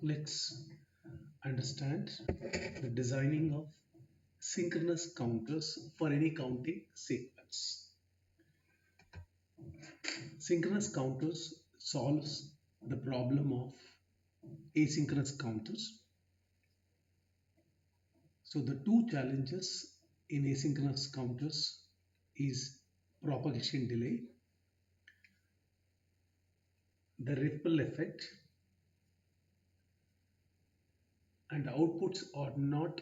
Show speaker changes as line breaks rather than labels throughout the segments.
let's understand the designing of synchronous counters for any counting sequence. Synchronous counters solves the problem of asynchronous counters. So the two challenges in asynchronous counters is propagation delay, the ripple effect, and the outputs are not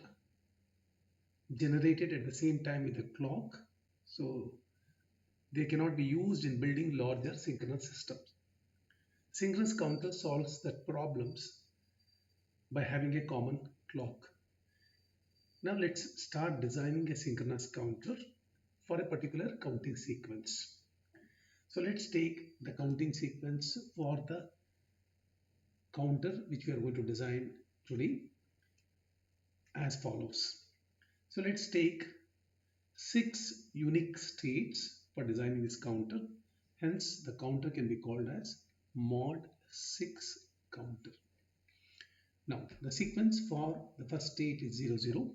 generated at the same time with the clock. So they cannot be used in building larger synchronous systems. Synchronous counter solves that problems by having a common clock. Now let's start designing a synchronous counter for a particular counting sequence. So let's take the counting sequence for the counter which we are going to design today as follows. So let's take 6 unique states for designing this counter. Hence the counter can be called as mod 6 counter. Now the sequence for the first state is 0 0.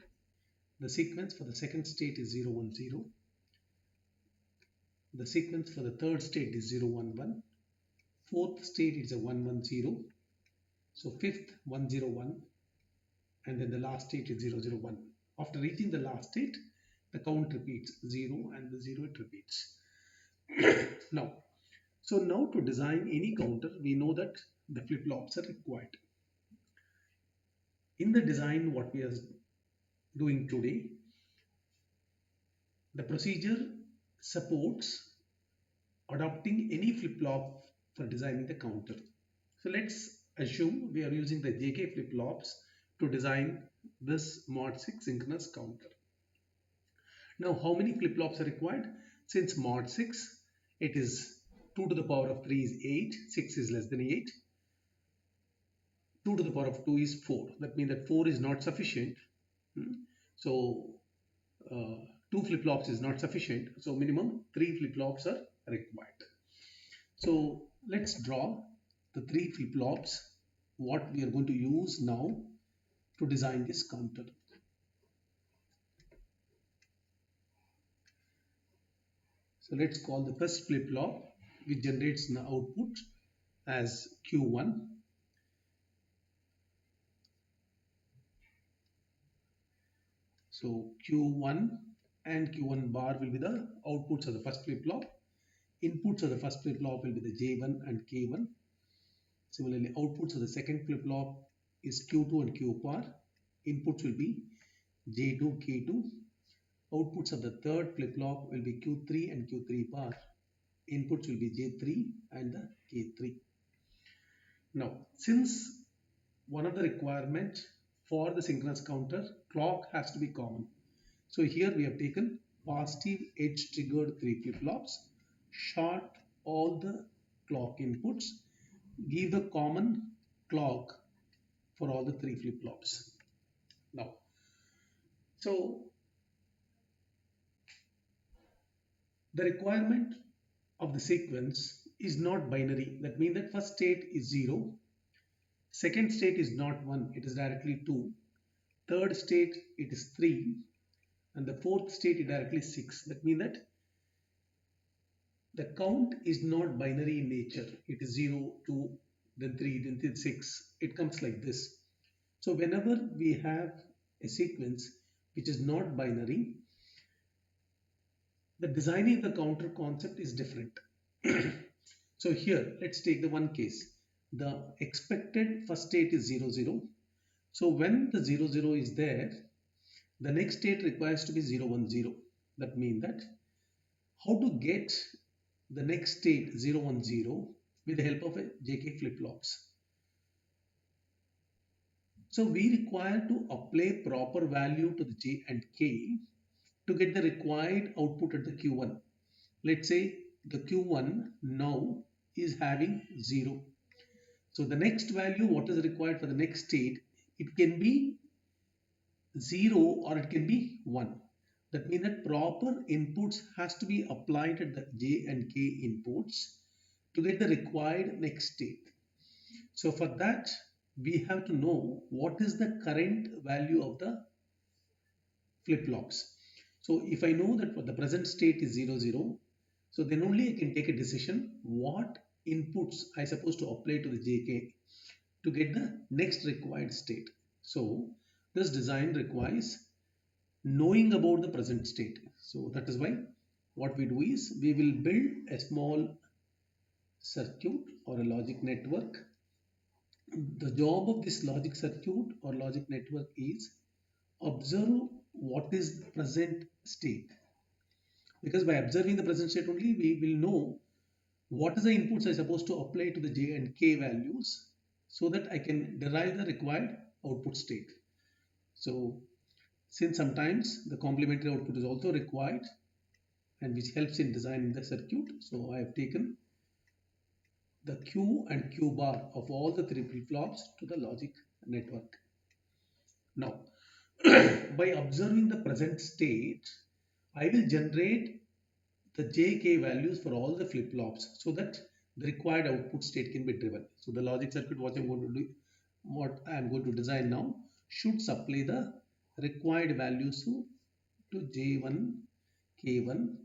The sequence for the second state is 0 1 0. The sequence for the third state is 0 1 1. Fourth state is a 1 1 0. So fifth 1 0 1, and then the last state is 0 0 1. After reaching the last state, the count repeats 0 and the 0 it repeats. Now to design any counter, we know that the flip-flops are required. In the design what we are doing today, the procedure supports adopting any flip-flop for designing the counter. So let's assume we are using the JK flip-flops to design this mod 6 synchronous counter. Now how many flip-flops are required? Since mod 6, it is 2 to the power of 3 is 8, 6 is less than 8. 2 to the power of 2 is 4. That means that 4 is not sufficient. So 2 flip-flops is not sufficient. So minimum 3 flip-flops are required. So let's draw the 3 flip-flops what we are going to use now to design this counter. So let's call the first flip-flop which generates the output as Q1. So Q1 and Q1 bar will be the outputs of the first flip-flop. Inputs of the first flip-flop will be the J1 and K1. Similarly, outputs of the second flip-flop is Q2 and Q bar. Inputs will be J2, K2. Outputs of the third flip-flop will be Q3 and Q3 bar. Inputs will be J3 and the K3. Now, since one of the requirements for the synchronous counter, clock has to be common. So here we have taken positive edge triggered 3 flip-flops, short all the clock inputs, give the common clock for all the 3 flip-flops. Now, so the requirement of the sequence is not binary. That means that first state is 0, second state is not 1, it is directly 2, third state it is 3, and the fourth state is directly 6. That means that the count is not binary in nature. It is 0, 2, then 3, then 6. It comes like this. So whenever we have a sequence which is not binary, the designing of the counter concept is different. So here, let's take the one case. The expected first state is 0, 0. So when the 0, 0 is there, the next state requires to be 0, 1, 0. That means that how to get the next state 0, 1, 0 with the help of a JK flip-flops. So we require to apply proper value to the J and K to get the required output at the Q1. Let's say the Q1 now is having 0. So the next value, what is required for the next state, it can be 0 or it can be 1. That means that proper inputs has to be applied at the J and K inputs to get the required next state. So for that, we have to know what is the current value of the flip-flops. So if I know that the present state is 0, 0, so then only I can take a decision what inputs I supposed to apply to the JK to get the next required state. So this design requires knowing about the present state. So that is why what we do is we will build a small circuit or a logic network. The job of this logic circuit or logic network is observe what is the present state, because by observing the present state only we will know what is the inputs I supposed to apply to the j and k values so that I can derive the required output state. So since sometimes the complementary output is also required and which helps in designing the circuit, so I have taken the q and q bar of all the three flip-flops to the logic network. Now by observing the present state, I will generate the JK values for all the flip-flops so that the required output state can be driven. So the logic circuit what I am going to design now should supply the required values to J1, K1,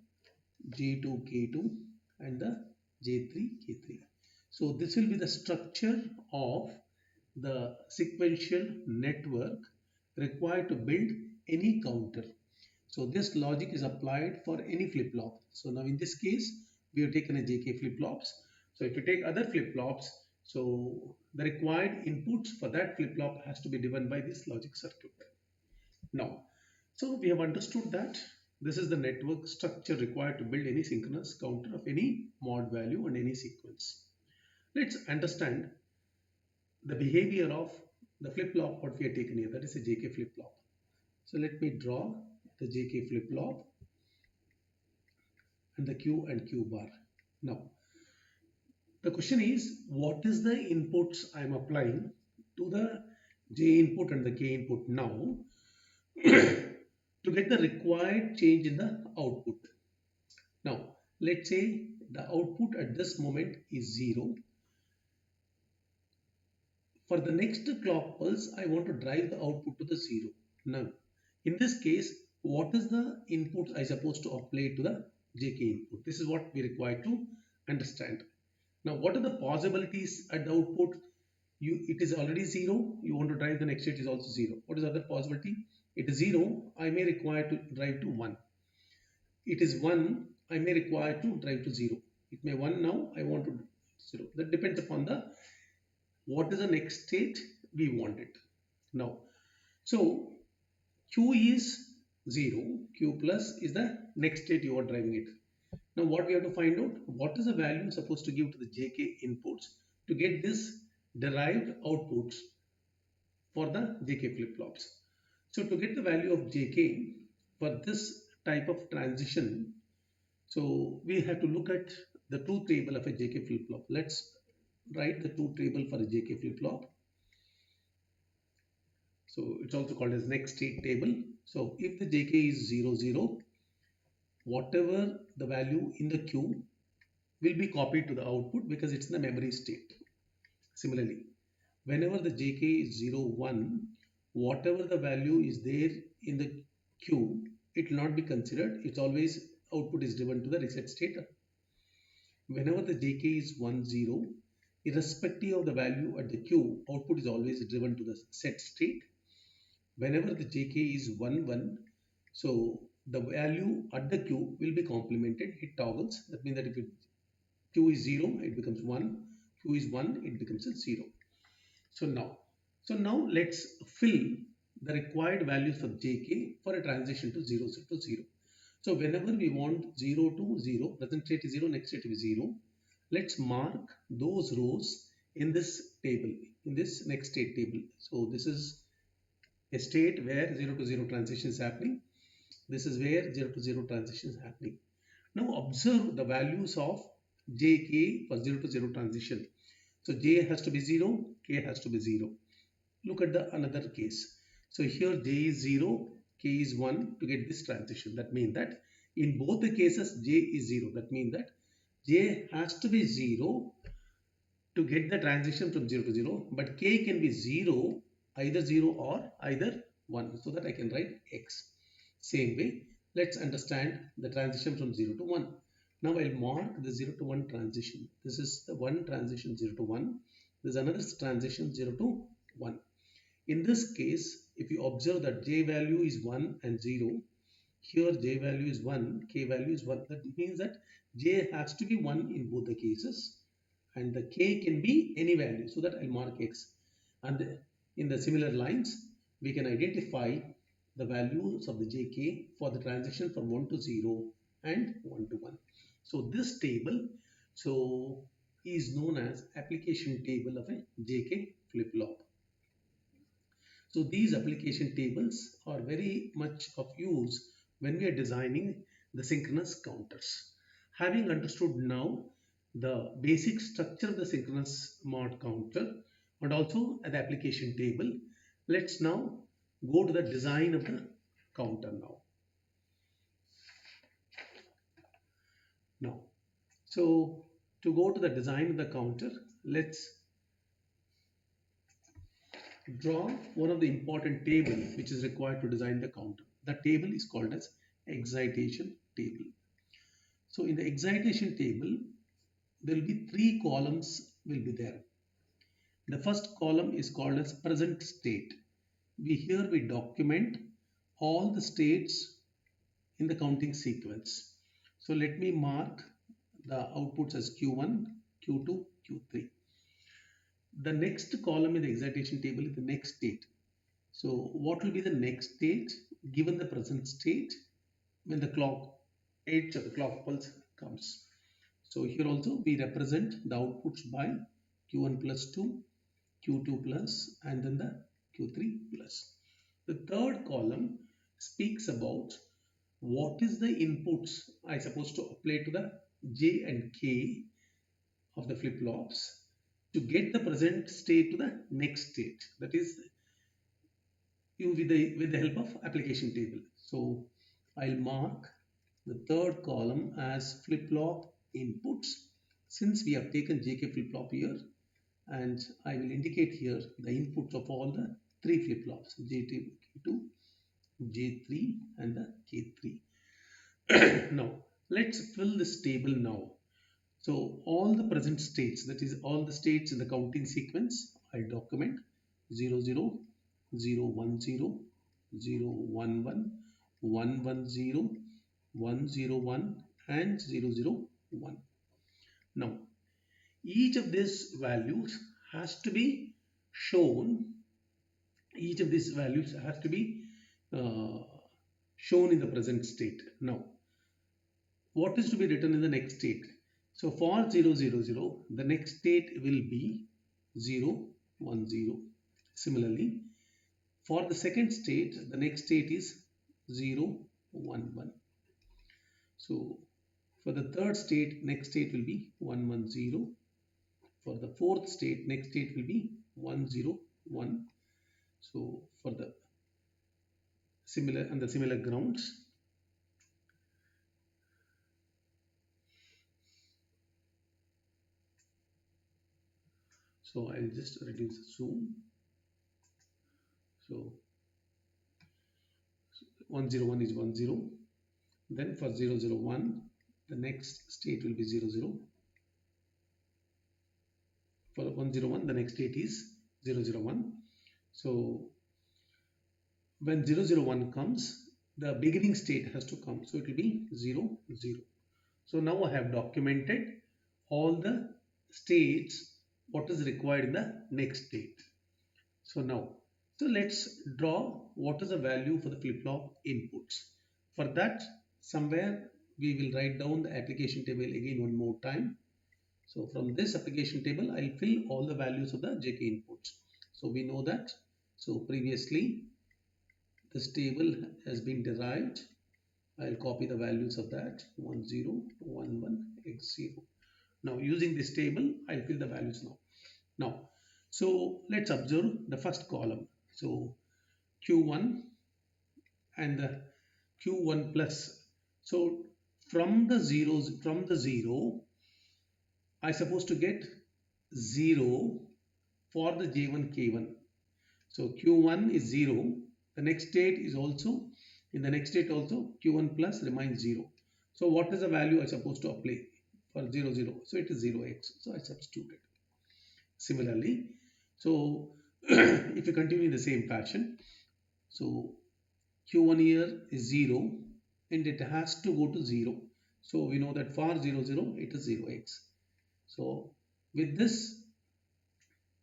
J2, K2 and the J3, K3. So this will be the structure of the sequential network required to build any counter. So this logic is applied for any flip-flop. So now in this case, we have taken a JK flip-flops. So if you take other flip-flops, so the required inputs for that flip-flop has to be driven by this logic circuit. Now, so we have understood that this is the network structure required to build any synchronous counter of any mod value and any sequence. Let's understand the behavior of the flip-flop what we have taken here, that is a JK flip-flop. So let me draw the JK flip-flop and the Q and Q bar. Now, the question is what is the inputs I am applying to the J input and the K input now to get the required change in the output. Now, let's say the output at this moment is 0. For the next clock pulse, I want to drive the output to the 0. Now, in this case, what is the input I supposed to apply to the JK input? This is what we require to understand. Now, what are the possibilities at the output? It is already 0. You want to drive the next state is also 0. What is the other possibility? It is 0. I may require to drive to 1. It is 1. I may require to drive to 0. It may 1 now. I want to 0. That depends upon the what is the next state we want it. Now, so Q is 0. Q plus is the next state you are driving it. Now what we have to find out, what is the value supposed to give to the JK inputs to get this derived outputs for the JK flip-flops. So to get the value of JK for this type of transition, so we have to look at the truth table of a JK flip-flop. Let's write the truth table for a JK flip-flop. So it's also called as next state table. So if the JK is 0, 0, whatever the value in the Q will be copied to the output because it's in the memory state. Similarly, whenever the JK is 0, 1, whatever the value is there in the Q, it will not be considered. It's always output is driven to the reset state. Whenever the JK is 1, 0, irrespective of the value at the Q, output is always driven to the set state. Whenever the JK is 1, 1, so the value at the Q will be complemented. It toggles. That means that if Q is 0, it becomes 1. Q is 1, it becomes a 0. So now let's fill the required values for JK for a transition to 0 to 0. So whenever we want 0 to 0, present state is 0, next state is 0. Let's mark those rows in this table, in this next state table. So this is a state where 0 to 0 transition is happening. This is where 0 to 0 transition is happening. Now observe the values of JK for 0 to 0 transition. So J has to be 0, K has to be 0. Look at the another case. So here J is 0, K is 1 to get this transition. That means that in both the cases J is 0. That means that J has to be 0 to get the transition from 0 to 0, but k can be 0, either 0 or either 1, so that I can write x. Same way, let's understand the transition from 0 to 1. Now I'll mark the 0 to 1 transition. This is the one transition 0 to 1. There's another transition 0 to 1. In this case, if you observe that j value is 1 and 0, here j value is 1, k value is 1. That means that j has to be 1 in both the cases, and the k can be any value, so that I'll mark x. And in the similar lines, we can identify the values of the jk for the transition from 1 to 0 and 1 to 1. So this table is known as application table of a jk flip-flop. So these application tables are very much of use when we are designing the synchronous counters. Having understood now the basic structure of the synchronous mod counter and also the application table, let's now go to the design of the counter now. So to go to the design of the counter, let's draw one of the important table which is required to design the counter. The table is called as excitation table. So in the excitation table, there will be three columns will be there. The first column is called as present state. Here we document all the states in the counting sequence. So let me mark the outputs as Q1, Q2, Q3. The next column in the excitation table is the next state. So what will be the next state given the present state when the clock edge of the clock pulse comes? So here also we represent the outputs by Q1 plus 2, Q2 plus, and then the Q3 plus. The third column speaks about what is the inputs I supposed to apply to the J and K of the flip-flops to get the present state to the next state. That is with the help of application table. So I'll mark the third column as flip-flop inputs, since we have taken JK flip-flop here, and I will indicate here the inputs of all the three flip-flops, J2, J3 and the K3. Now let's fill this table now. So all the present states, that is all the states in the counting sequence, I document 0, 0, 0, 1, 0, 0, 1, 1, 1, 1, 0, 1, 0, 1 and 0, 0, 1. Now each of these values has to be shown, each of these values has to be uh, shown in the present state. Now what is to be written in the next state? So for 0, 0, 0, the next state will be 0, 1, 0. Similarly, for the second state, the next state is 0, 1, 1. So for the third state, next state will be 1, 1, 0. For the fourth state, next state will be 1, 0, 1. So for the similar grounds. So I'll just reduce the zoom. So 101 is 10. Then for 001, the next state will be 00. For 101, the next state is 001. So when 001 comes, the beginning state has to come. So it will be 0, 0. So now I have documented all the states, what is required in the next state. So now, so let's draw what is the value for the flip-flop inputs. For that, somewhere we will write down the application table again one more time. So from this application table, I'll fill all the values of the JK inputs. So we know that. So previously, this table has been derived. I'll copy the values of that 10, 11, x0. Now using this table, I'll fill the values now. So let's observe the first column. So Q1 and the Q1 plus. So from the 0, I supposed to get 0 for the J1 K1. So Q1 is 0. The next state is also, in the next state also, Q1 plus remains 0. So what is the value I supposed to apply for 0, 0? So it is 0x. So I substituted. Similarly, so if you continue in the same fashion, so Q1 here is 0 and it has to go to 0. So we know that for 0, 0, it is 0x. So with this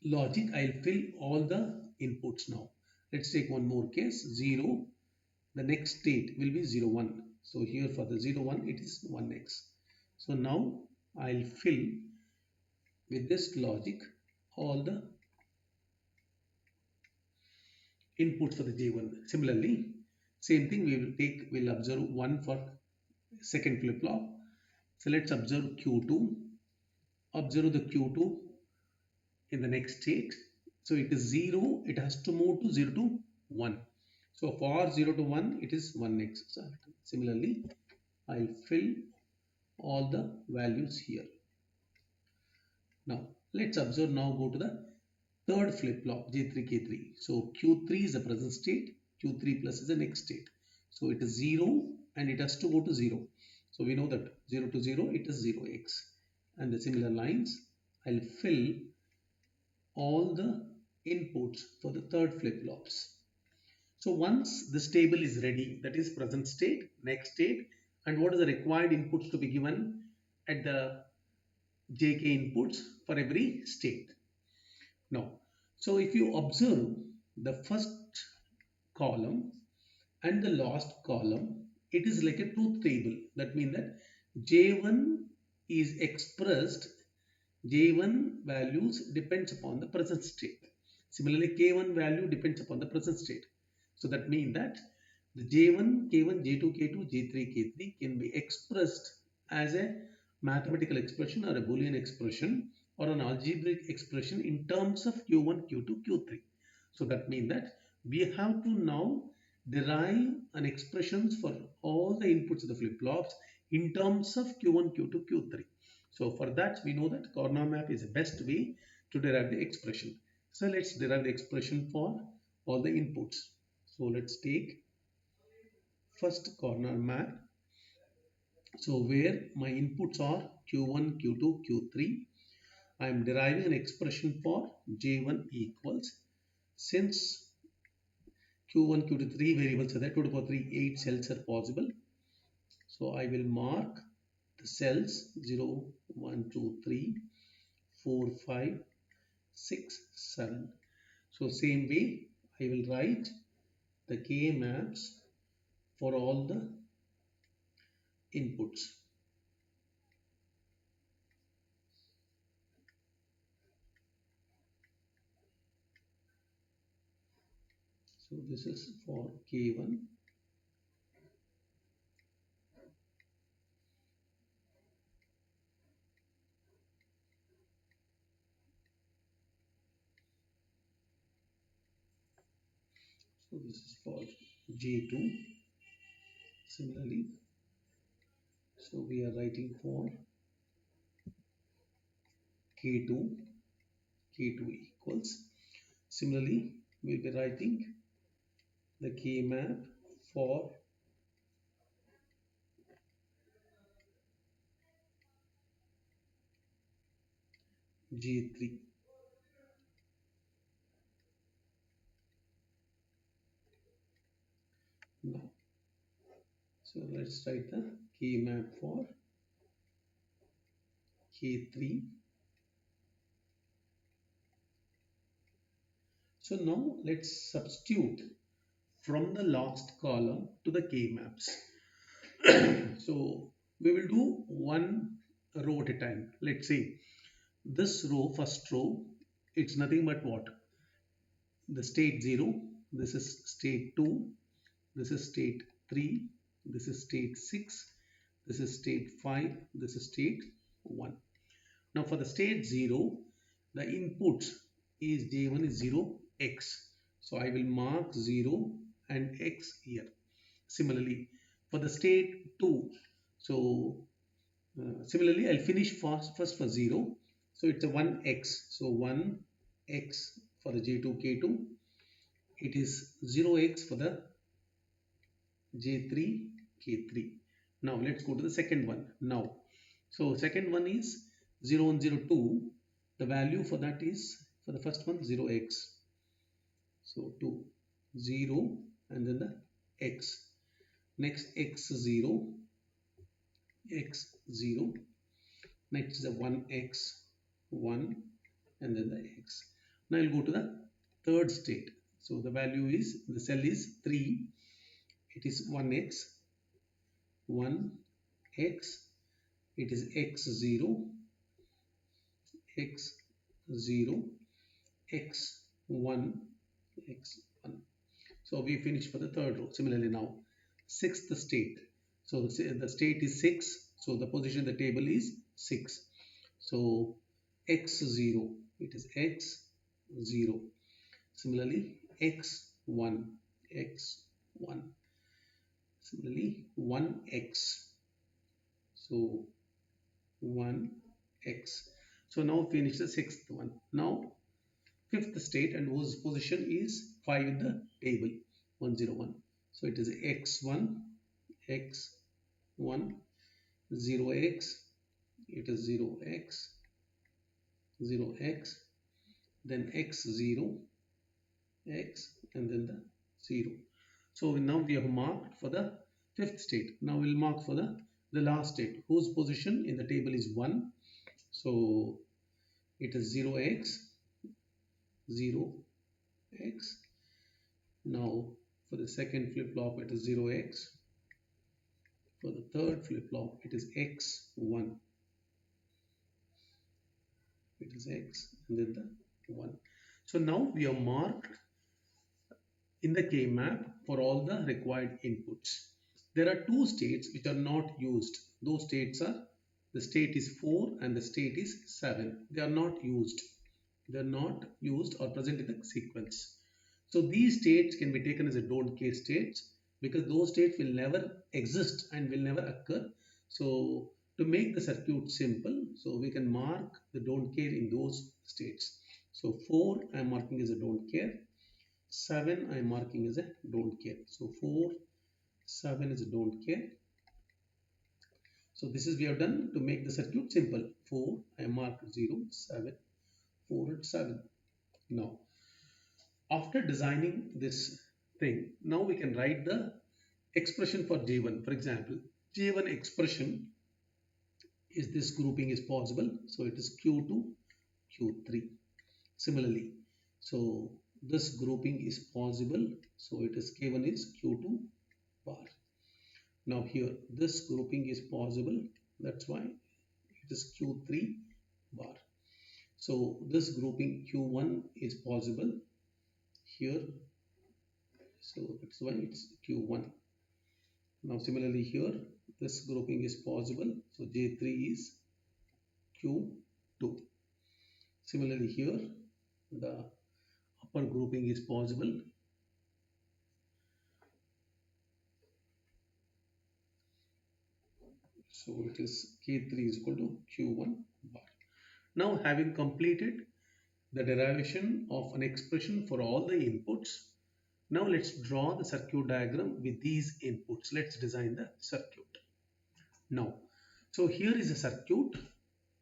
logic, I'll fill all the inputs now. Let's take one more case, 0. The next state will be 0, 1. So here for the 0, 1, it is 1x. So now I'll fill with this logic all the inputs for the J1. Similarly, same thing we'll observe 1 for second flip-flop. So let's observe Q2. Observe the Q2 in the next state. So it is 0, it has to move to 0 to 1. So for 0 to 1, it is 1x. So similarly, I'll fill all the values here. Now, let's observe now go to the third flip-flop, J3, K3. So Q3 is the present state, Q3 plus is the next state. So it is 0 and it has to go to 0. So we know that 0 to 0, it is 0x. And the similar lines, I'll fill all the inputs for the third flip-flops. So once this table is ready, that is present state, next state, and what is the required inputs to be given at the JK inputs for every state. Now, so if you observe the first column and the last column, it is like a truth table. That means that J1 is expressed, J1 values depends upon the present state. Similarly, K1 value depends upon the present state. So that means that the J1, K1, J2, K2, J3, K3 can be expressed as a mathematical expression or a Boolean expression or an algebraic expression in terms of Q1, Q2, Q3. So that means that we have to now derive an expressions for all the inputs of the flip-flops in terms of Q1, Q2, Q3. So for that, we know that corner map is the best way to derive the expression. So let's derive the expression for all the inputs. So let's take first corner map. So where my inputs are Q1, Q2, Q3, I am deriving an expression for J1 equals, since Q1, Q2, 3 variables are there, 2 to the power 3, 8 cells are possible. So I will mark the cells 0, 1, 2, 3, 4, 5, 6, 7. So same way I will write the K maps for all the inputs. So this is for K1. So this is for J2. Similarly, so we are writing for K2, K2 equals. Similarly, we'll be writing the K map for J3. Now, so let's write the K map for K3. So now let's substitute from the last column to the K maps. So we will do one row at a time. Let's say this row, first row, it's nothing but what? The state 0, this is state 2, this is state 3, this is state 6, this is state 5, this is state 1. Now for the state 0, the input is J1 is 0, x. So I will mark 0 and x here. Similarly, for the state 2, so similarly I'll finish first for 0. So it's a 1x. So 1x for the J2 K2. It is 0x for the J3 K3. Now let's go to the second one. Now, so second one is 0 1 0 2. The value for that is, for the first one, 0x. So 2, 0, and then the x. Next x0, x0. Next is a 1x, 1, and then the x. Now I'll go to the third state. So the value is, the cell is 3. It is 1x, 1x. It is x0, x0, x1, x1. So we finished for the third row. Similarly now, sixth state. So the state is 6. So the position of the table is 6. So x0, it is x0. Similarly, x1, x1. Similarly, 1x. So 1x. So now finish the sixth one. Now fifth state, and whose position is 5 in the table, 101. So it is x1, x1, 0x, it is 0x, 0x, then x0, x, and then the 0. So now we have marked for the fifth state. Now we'll mark for the last state, whose position in the table is 1. So it is 0x, 0x. Now for the second flip-flop it is 0x. For the third flip-flop it is x1. It is x and then the 1. So now we have marked in the K map for all the required inputs. There are two states which are not used. Those states are, the state is 4 and the state is 7. They are not used. They are not used or present in the sequence. So these states can be taken as a don't care states, because those states will never exist and will never occur. So to make the circuit simple, so we can mark the don't care in those states. So 4 I am marking as a don't care. 7 I am marking as a don't care. So 4, 7 is a don't care. So this is we have done to make the circuit simple. 4 I am marked 0, 7, 4 and 7. Now after designing this thing, now we can write the expression for J1. For example, J1 expression is, this grouping is possible. So it is Q2, Q3. Similarly, so this grouping is possible. So it is K1 is Q2 bar. Now here this grouping is possible. That's why it is Q3 bar. So this grouping Q1 is possible here. So that's why it's Q1. Now similarly here this grouping is possible. So J3 is Q2. Similarly here the upper grouping is possible. So it is K3 is equal to Q1 bar. Now having completed the derivation of an expression for all the inputs, now let's draw the circuit diagram with these inputs. Let's design the circuit. Now, so here is a circuit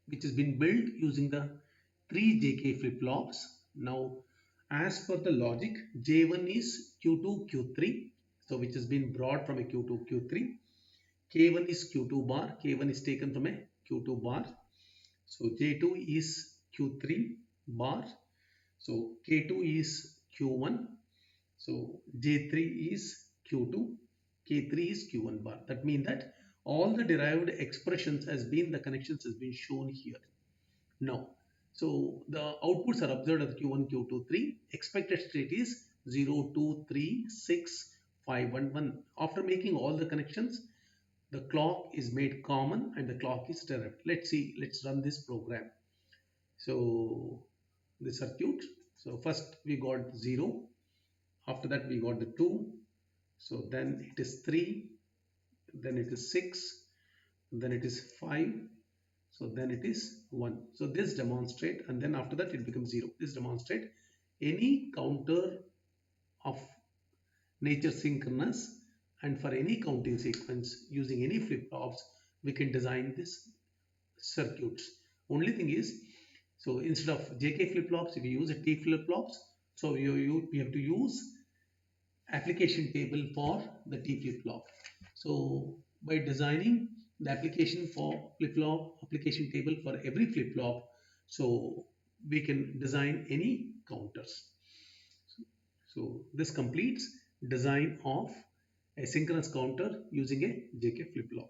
which has been built using the 3 JK flip-flops. Now, as per the logic, J1 is Q2, Q3, so which has been brought from a Q2, Q3. K1 is Q2 bar, K1 is taken from a Q2 bar. So J2 is Q3 bar, so K2 is Q1. So J3 is Q2, K3 is Q1 bar. That means that all the derived expressions has been, the connections has been shown here. Now, so the outputs are observed as Q1, Q2, 3. Expected state is 0, 2, 3, 6, 5, 1, 1. After making all the connections, the clock is made common and the clock is derived. Let's see, let's run this program. So the circuit, so first we got 0, after that we got the 2, so then it is 3, then it is 6, then it is 5, So then it is 1. So this demonstrate, and then after that it becomes 0. This demonstrate any counter of nature synchronous, and for any counting sequence using any flip-flops we can design this circuits. Only thing is, so instead of JK flip-flops, if you use a T flip-flops, so you have to use application table for the T flip-flop. So by designing the application for flip-flop application table for every flip-flop, so we can design any counters. So this completes design of a synchronous counter using a JK flip-flop.